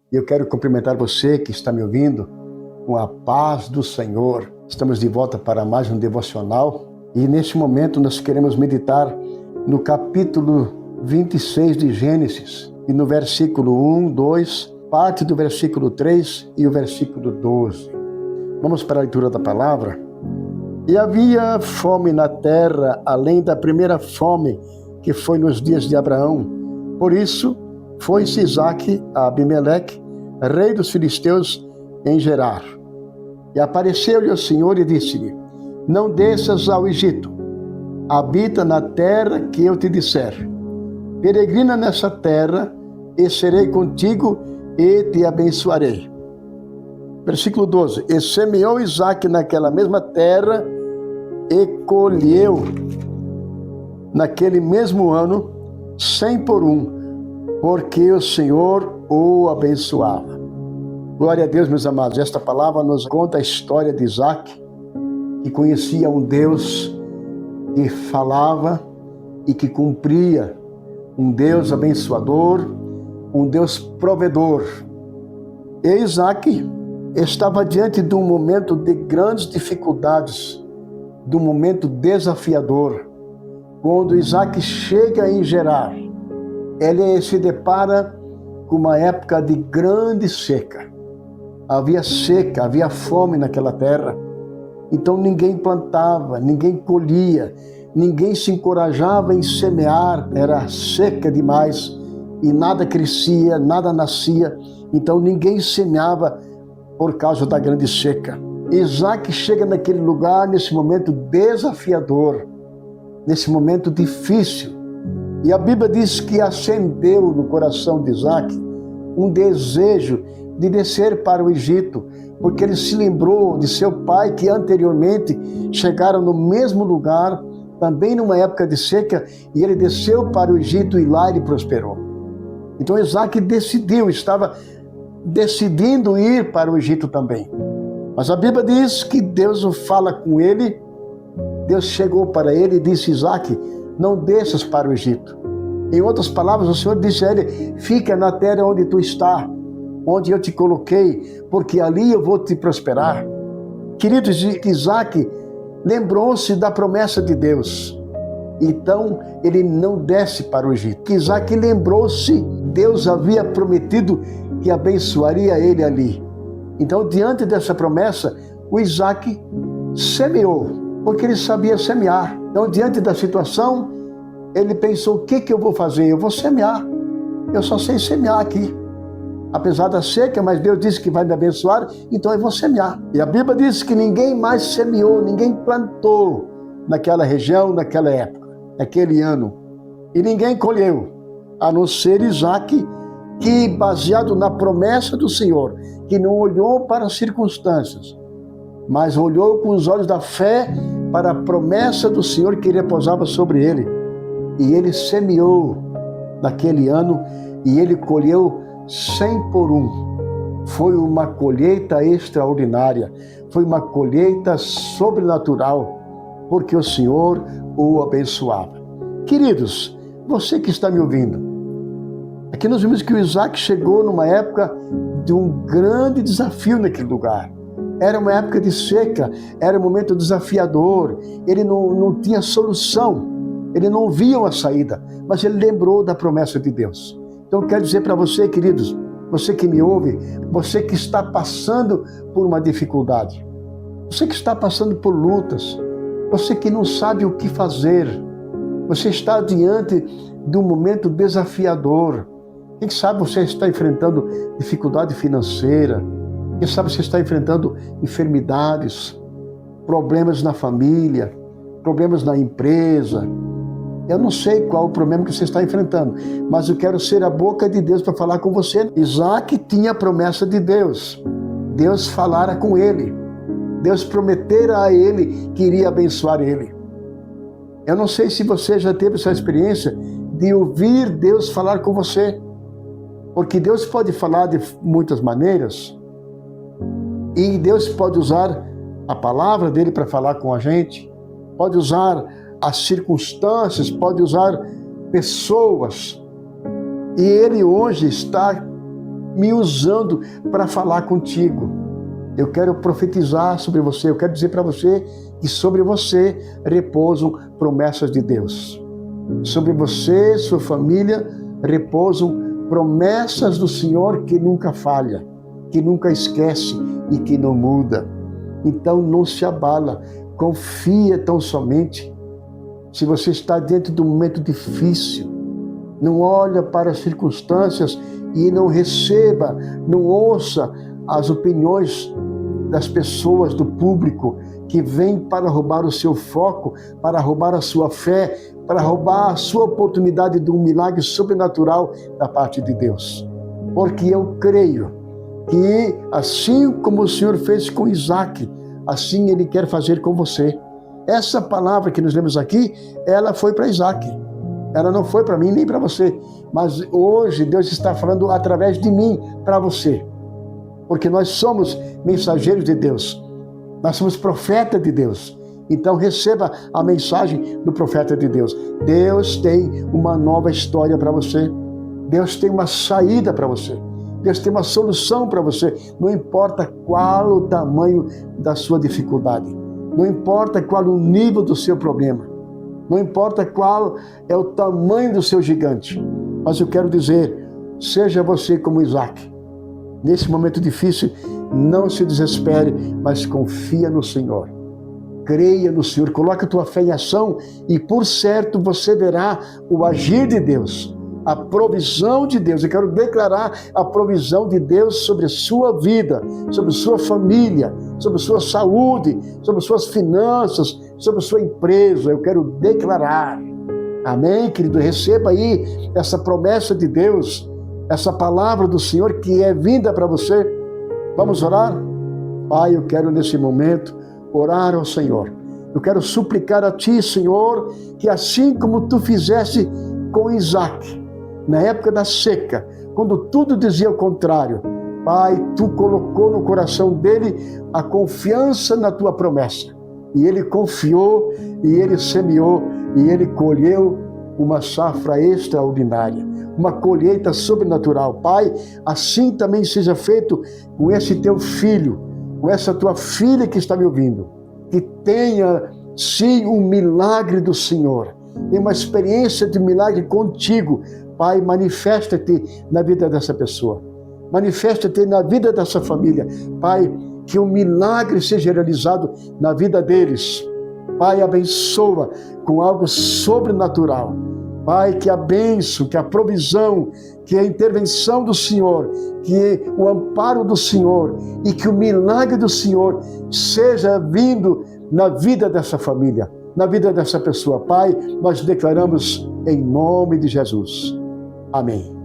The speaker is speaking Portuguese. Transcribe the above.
E eu quero cumprimentar você que está me ouvindo com a paz do Senhor. Estamos de volta para mais um devocional e neste momento nós queremos meditar no capítulo 26 de Gênesis e no versículo 1, 2, parte do versículo 3 e o versículo 12. Vamos para a leitura da palavra. E havia fome na terra, além da primeira fome que foi nos dias de Abraão. Por isso, foi-se Isaque a Abimeleque, rei dos filisteus, em Gerar. E apareceu-lhe o Senhor e disse-lhe: não desças ao Egito, habita na terra que eu te disser. Peregrina nessa terra, e serei contigo e te abençoarei. Versículo 12. E semeou Isaque naquela mesma terra, e colheu naquele mesmo ano 100 por 1, porque o Senhor o abençoava. Glória a Deus, meus amados. Esta palavra nos conta a história de Isaque, que conhecia um Deus que falava e que cumpria, um Deus abençoador, um Deus provedor. E Isaque estava diante de um momento de grandes dificuldades, de um momento desafiador. Quando Isaque chega em Gerar, ele se depara com uma época de grande seca. Havia seca, havia fome naquela terra. Então ninguém plantava, ninguém colhia, ninguém se encorajava em semear. Era seca demais e nada crescia, nada nascia. Então ninguém semeava por causa da grande seca. Isaque chega naquele lugar, nesse momento desafiador, nesse momento difícil. E a Bíblia diz que acendeu no coração de Isaque um desejo de descer para o Egito, porque ele se lembrou de seu pai que anteriormente chegaram no mesmo lugar, também numa época de seca, e ele desceu para o Egito e lá ele prosperou. Então Isaque estava decidindo ir para o Egito também. Mas a Bíblia diz que Deus fala com ele, Deus chegou para ele e disse: Isaque, não desças para o Egito. Em outras palavras, o Senhor disse a ele: fica na terra onde tu está, onde eu te coloquei, porque ali eu vou te prosperar. Queridos, Isaque lembrou-se da promessa de Deus. Então, ele não desce para o Egito. Isaque lembrou-se, Deus havia prometido que abençoaria ele ali. Então, diante dessa promessa, o Isaque semeou, porque ele sabia semear. Então, diante da situação, ele pensou: o que eu vou fazer? Eu vou semear. Eu só sei semear aqui. Apesar da seca, mas Deus disse que vai me abençoar, então eu vou semear. E a Bíblia diz que ninguém mais semeou, ninguém plantou naquela região, naquela época, naquele ano. E ninguém colheu, a não ser Isaque, que, baseado na promessa do Senhor, que não olhou para as circunstâncias, mas olhou com os olhos da fé para a promessa do Senhor que repousava sobre ele. E ele semeou naquele ano e ele colheu 100 por 1. Foi uma colheita extraordinária, foi uma colheita sobrenatural, porque o Senhor o abençoava. Queridos, você que está me ouvindo, aqui nós vimos que o Isaque chegou numa época de um grande desafio naquele lugar. Era uma época de seca, era um momento desafiador, ele não tinha solução, ele não via uma saída, mas ele lembrou da promessa de Deus. Então eu quero dizer para você, queridos, você que me ouve, você que está passando por uma dificuldade, você que está passando por lutas, você que não sabe o que fazer, você está diante de um momento desafiador. Quem sabe você está enfrentando dificuldade financeira, quem sabe você está enfrentando enfermidades, problemas na família, problemas na empresa. Eu não sei qual o problema que você está enfrentando, mas eu quero ser a boca de Deus para falar com você. Isaque tinha a promessa de Deus. Deus falara com ele. Deus prometera a ele que iria abençoar ele. Eu não sei se você já teve essa experiência de ouvir Deus falar com você. Porque Deus pode falar de muitas maneiras. E Deus pode usar a palavra dele para falar com a gente. Pode usar as circunstâncias, pode usar pessoas. E ele hoje está me usando para falar contigo. Eu quero profetizar sobre você, eu quero dizer para você que sobre você repousam promessas de Deus. Sobre você, sua família, repousam promessas do Senhor que nunca falha, que nunca esquece e que não muda. Então não se abala, confia tão somente. Se você está dentro de um momento difícil, não olha para as circunstâncias e não receba, não ouça as opiniões das pessoas, do público, que vem para roubar o seu foco, para roubar a sua fé, para roubar a sua oportunidade de um milagre sobrenatural da parte de Deus. Porque eu creio que assim como o Senhor fez com Isaac, assim Ele quer fazer com você. Essa palavra que nós lemos aqui, ela foi para Isaac. Ela não foi para mim nem para você. Mas hoje Deus está falando através de mim para você. Porque nós somos mensageiros de Deus. Nós somos profeta de Deus. Então receba a mensagem do profeta de Deus. Deus tem uma nova história para você. Deus tem uma saída para você. Deus tem uma solução para você. Não importa qual o tamanho da sua dificuldade. Não importa qual o nível do seu problema. Não importa qual é o tamanho do seu gigante. Mas eu quero dizer, seja você como Isaac. Nesse momento difícil, não se desespere, mas confia no Senhor. Creia no Senhor, coloque a tua fé em ação e por certo você verá o agir de Deus, a provisão de Deus. Eu quero declarar a provisão de Deus sobre a sua vida, sobre a sua família, sobre a sua saúde, sobre as suas finanças, sobre a sua empresa. Eu quero declarar. Amém, querido? Receba aí essa promessa de Deus, essa palavra do Senhor que é vinda para você. Vamos orar? Pai, eu quero nesse momento orar ao Senhor. Eu quero suplicar a Ti, Senhor, que assim como Tu fizeste com Isaac, na época da seca, quando tudo dizia o contrário, Pai, Tu colocou no coração dele a confiança na Tua promessa. E ele confiou, e ele semeou, e ele colheu uma safra extraordinária, uma colheita sobrenatural. Pai, assim também seja feito com esse Teu filho, com essa Tua filha que está me ouvindo, que tenha, sim, um milagre do Senhor, tem uma experiência de milagre contigo. Pai, manifesta-te na vida dessa pessoa, manifesta-te na vida dessa família. Pai, que um milagre seja realizado na vida deles. Pai, abençoa com algo sobrenatural. Pai, que a bênção, que a provisão, que a intervenção do Senhor, que o amparo do Senhor e que o milagre do Senhor seja vindo na vida dessa família, na vida dessa pessoa. Pai, nós declaramos em nome de Jesus. Amém.